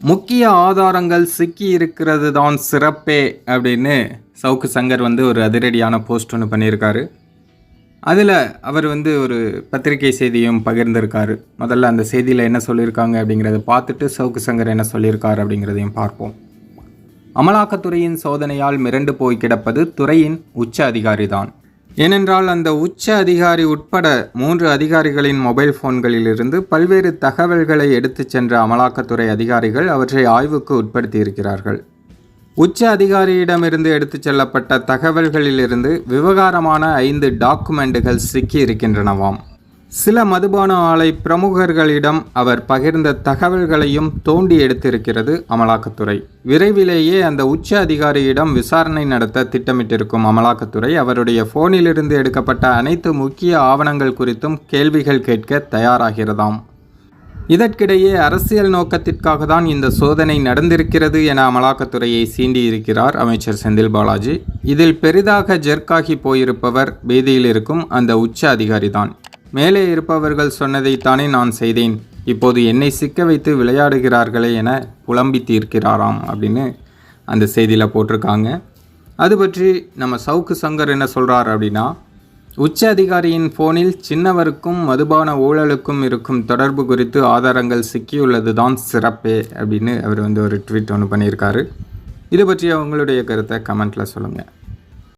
முக்கிய ஆதாரங்கள் சிக்கி இருக்கிறது தான் சிறப்பே அப்படின்னு சவுக்கு சங்கர் ஒரு அதிரடியான போஸ்ட் ஒன்று பண்ணியிருக்காரு. அதில் அவர் ஒரு பத்திரிகை செய்தியும் பகிர்ந்திருக்காரு. முதல்ல அந்த செய்தியில் என்ன சொல்லியிருக்காங்க அப்படிங்கிறத பார்த்துட்டு சவுக்கு சங்கர் என்ன சொல்லியிருக்காரு அப்படிங்கிறதையும் பார்ப்போம். அமலாக்கத்துறையின் சோதனையால் மிரண்டு போய் கிடப்பது துறையின் உச்ச அதிகாரி தான். ஏனென்றால் அந்த உச்ச அதிகாரி உட்பட 3 அதிகாரிகளின் மொபைல் போன்களிலிருந்து பல்வேறு தகவல்களை எடுத்துச் சென்ற அமலாக்கத்துறை அதிகாரிகள் அவற்றை ஆய்வுக்கு உட்படுத்தியிருக்கிறார்கள். உச்ச அதிகாரியிடமிருந்து எடுத்துச் செல்லப்பட்ட தகவல்களிலிருந்து விவகாரமான 5 டாக்குமெண்ட்டுகள் சிக்கி இருக்கின்றனவாம். சில மதுபான ஆலை பிரமுகர்களிடம் அவர் பகிர்ந்த தகவல்களையும் தோண்டி எடுத்திருக்கிறது அமலாக்கத்துறை. விரைவிலேயே அந்த உச்ச அதிகாரியிடம் விசாரணை நடத்த திட்டமிட்டிருக்கும் அமலாக்கத்துறை அவருடைய போனிலிருந்து எடுக்கப்பட்ட அனைத்து முக்கிய ஆவணங்கள் குறித்தும் கேள்விகள் கேட்க தயாராகிறதாம். இதற்கிடையே அரசியல் நோக்கத்திற்காக தான் இந்த சோதனை நடந்திருக்கிறது என அமலாக்கத்துறையை சீண்டியிருக்கிறார் அமைச்சர் செந்தில் பாலாஜி. இதில் பெரிதாக ஜெர்க்காகி போயிருப்பவர் பீதியில் இருக்கும் அந்த உச்ச அதிகாரி தான். மேலே இருப்பவர்கள் சொன்னதைத்தானே நான் செய்தேன், இப்போது என்னை சிக்க வைத்து விளையாடுகிறார்களே என புலம்பி தீர்க்கிறாராம் அப்படின்னு அந்த செய்தியில் போட்டிருக்காங்க. அது பற்றி நம்ம சவுக்கு சங்கர் என்ன சொல்கிறார் அப்படின்னா, உச்ச அதிகாரியின் ஃபோனில் சின்னவருக்கும் மதுபான ஊழலுக்கும் இருக்கும் தொடர்பு குறித்து ஆதாரங்கள் சிக்கியுள்ளது தான் சிறப்பே அப்படின்னு அவர் ஒரு ட்வீட் ஒன்று பண்ணியிருக்காரு. இது பற்றி உங்களுடைய கருத்தை கமெண்ட்டில் சொல்லுங்கள்.